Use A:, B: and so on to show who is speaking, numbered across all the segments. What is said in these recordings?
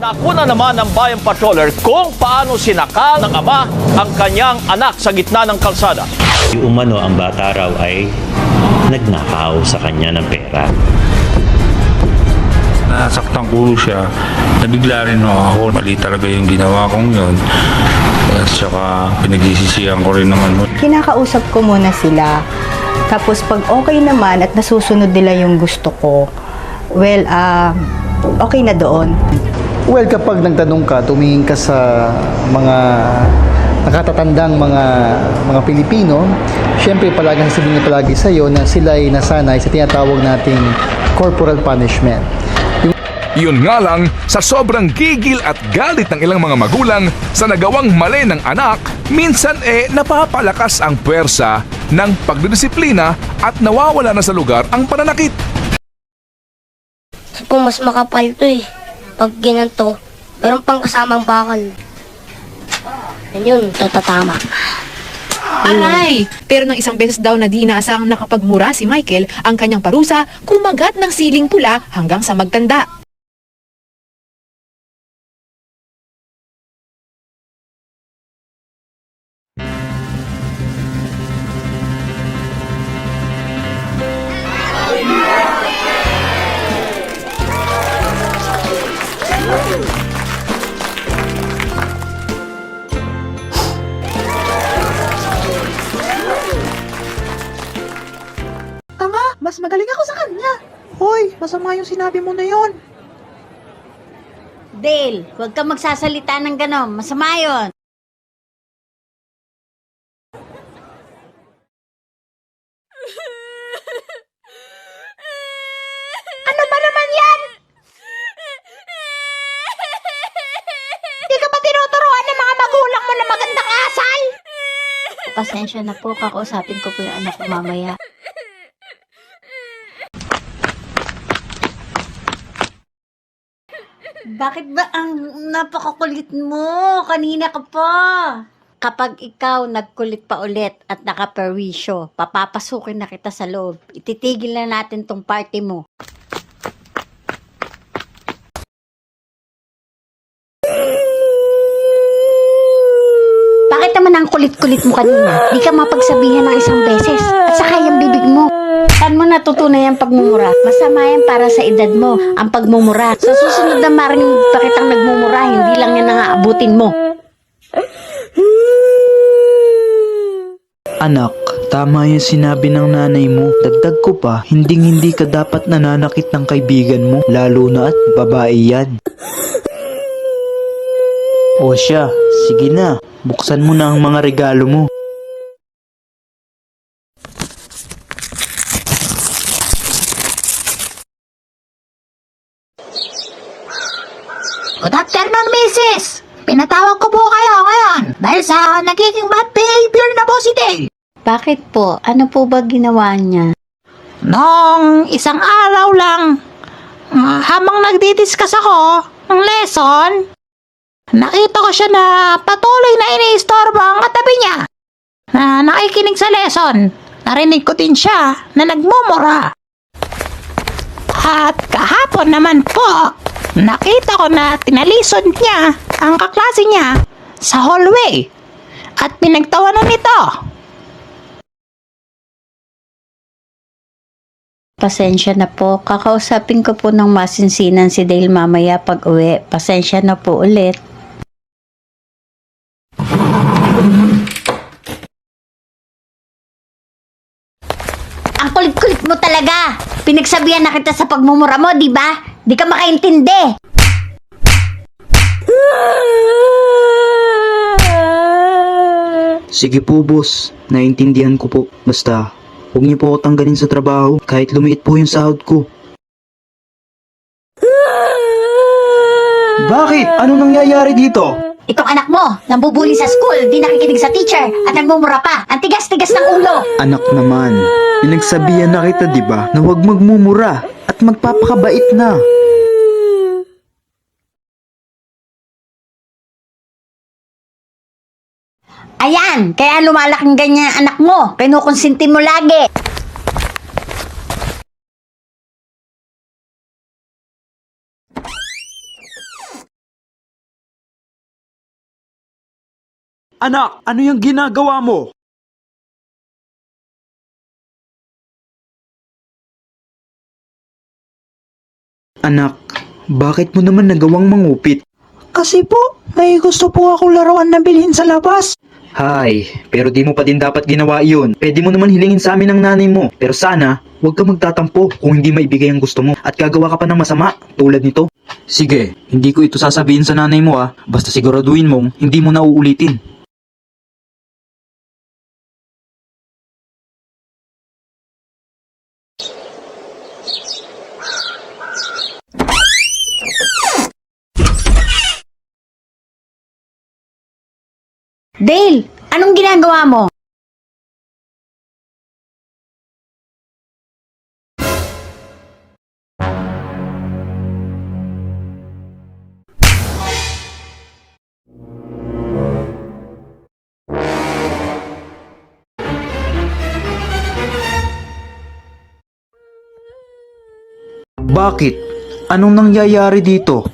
A: Nakuna naman ng Bayan Patroller kung paano sinakal ng ama ang kanyang anak sa gitna ng kalsada.
B: Yung umano ang bata raw ay nagnakaw sa kanya ng pera.
C: Nasaktan ko siya, nabigla rin ako, mali talaga yung ginawa kong yun. At saka pinagsisisihan ko rin naman.
D: Kinakausap ko muna sila. Tapos pag okay naman at nasusunod nila yung gusto ko, well, okay na doon.
E: Well, kapag nagtanong ka, tumingin ka sa mga nakatatandang mga Pilipino, syempre palagi sasabihin niya palagi sa iyo na sila ay nasanay sa tinatawag nating corporal punishment.
F: Yun nga lang, sa sobrang gigil at galit ng ilang mga magulang sa nagawang mali ng anak, minsan napapalakas ang puwersa ng pagdidisiplina at nawawala na sa lugar ang pananakit.
G: Kung mas makapal to pag ginanto, meron pang kasamang bakal. Yan yun, tatatama.
H: Aray! Pero nang isang beses daw na di inaasahang nakapagmura si Michael, ang kanyang parusa, kumagat ng siling pula hanggang sa magtanda.
I: Tama, mas magaling ako sa kanya. Hoy, masama yung sinabi mo na yon.
J: Dale, huwag kang magsasalita ng gano'n. Masama yun.
I: Ano ba naman yan? Hindi ka ba tinuturuan ng mga magulang mo na magandang asal?
J: Pasensya na po, kakausapin ko po yung anak ko mamaya. Bakit ba ang napakakulit mo? Kanina ka pa. Kapag ikaw nagkulit pa ulit at nakaperwisyo, papapasukin na kita sa loob. Ititigil na natin tong party mo. Bakit naman ang kulit-kulit mo kanina? Di ka mapagsabihan ng isang beses. At saka yung bibig mo. Saan mo natutunay ang pagmumura? Masama yan para sa edad mo, ang pagmumura. Sa susunod na marinig pa kitang nagmumura, hindi lang yan ang aabutin mo.
K: Anak, tama yung sinabi ng nanay mo. Dagdag ko pa, hindi ka dapat nananakit ng kaibigan mo, lalo na at babae yan. O siya, sige na, buksan mo na ang mga regalo mo.
I: Good afternoon, Mrs. Pinatawag ko po kayo ngayon dahil sa nagiging bad behavior na po si Dale.
J: Bakit po? Ano po ba ginawa niya?
I: Nung isang araw lang, habang nagdidiscuss ako ng lesson, nakita ko siya na patuloy na iniistorbo ang katabi niya na nakikinig sa lesson. Narinig ko din siya na nagmumura. At kahapon naman po, nakita ko na tinalisod niya ang kaklase niya sa hallway at pinagtawanan nito.
J: Pasensya na po. Kakausapin ko po ng masinsinan si Dale mamaya pag uwi. Pasensya na po ulit. Ang kulit-kulit mo talaga. Pinagsabihan na kita sa pagmumura mo, di ba? Di ka makaintindi.
K: Sige po boss, naiintindihan ko po. Basta, huwag niyo po ako tanggalin sa trabaho kahit lumiit po yung sahod ko. Bakit? Ano nangyayari dito?
I: Itong anak mo, nambubuli sa school, di nakikinig sa teacher, at nagmumura pa. Ang tigas-tigas ng ulo.
K: Anak naman, pinagsabihan na kita diba na huwag magmumura at magpapakabait na.
J: Ayan, kaya lumalaking ganyan ang anak mo. Kinukonsinti mo lagi.
K: Anak, ano yung ginagawa mo? Anak, bakit mo naman nagawang mangupit?
I: Kasi po, may gusto po akong laruan na bilhin sa labas.
K: Hay, pero di mo pa din dapat ginawa iyon. Pwede mo naman hilingin sa amin ng nanay mo. Pero sana, huwag ka magtatampo kung hindi maibigay ang gusto mo at gagawa ka pa ng masama tulad nito. Sige, hindi ko ito sasabihin sa nanay mo basta siguraduhin mong hindi mo na uulitin.
J: Dale, anong ginagawa mo?
K: Bakit? Anong nangyayari dito?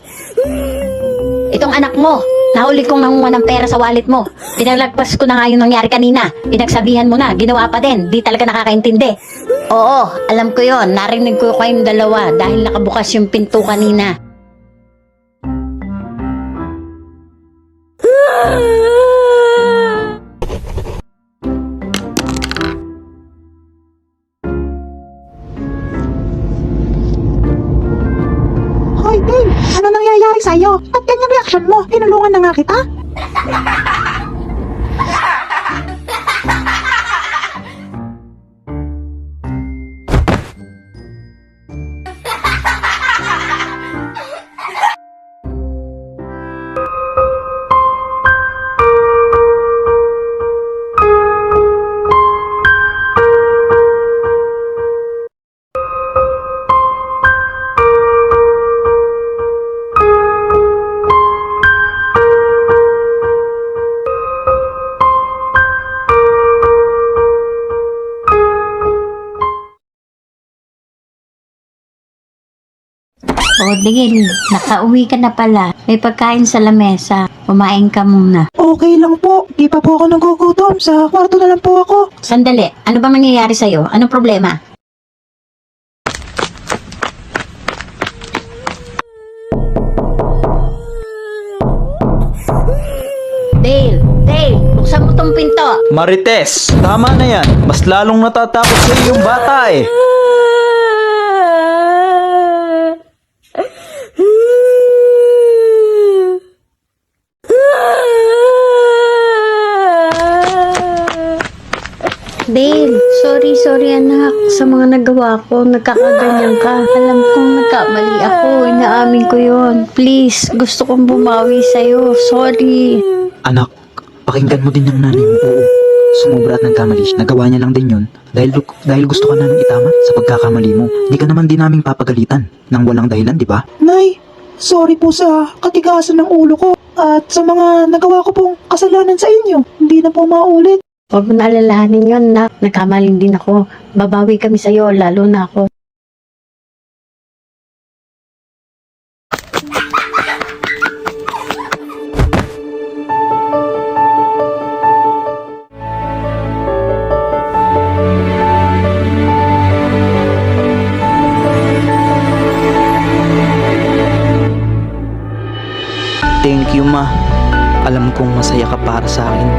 J: Itong anak mo, nahuli kong nangunga ng pera sa wallet mo. Pinalagpas ko na nga yung nangyari kanina. Pinagsabihan mo na, ginawa pa din. Di talaga nakakaintindi. Oo, alam ko yon. Narinig ko kayong dalawa dahil nakabukas yung pinto kanina.
I: Hoy, Dale, ano nangyayari sa'yo? Ba't ganyan reaction mo? Tinulungan na nga kita.
J: O, Dale, nakauwi ka na pala. May pagkain sa lamesa. Kumain ka muna.
I: Okay lang po, di pa po ako nagugutom. Sa kwarto na lang po ako.
J: Sandali, ano bang nangyayari sa'yo? Anong problema? Dale, buksan mo tong pinto.
K: Marites, tama na yan. Mas lalong natatakot sa yung bata
J: Dale, sorry anak sa mga nagawa ko. Nagkakaganyan ka. Alam kong nagkamali ako. Inaamin ko yon. Please, gusto kong bumawi sa'yo. Sorry.
K: Anak, pakinggan mo din ng nanay mo. Oo, sumubra at nagkamali siya. Nagawa niya lang din yun dahil gusto ka namin itama sa pagkakamali mo. Hindi ka naman din namin papagalitan nang walang dahilan, di ba?
I: Nay, sorry po sa katigasan ng ulo ko at sa mga nagawa ko pong kasalanan sa inyo. Hindi na po maulit.
J: Huwag mo na alalahanin yun, nak. Nagkamali din ako. Babawi kami sa'yo, lalo na ako.
K: Thank you, ma. Alam kong masaya ka para sa akin.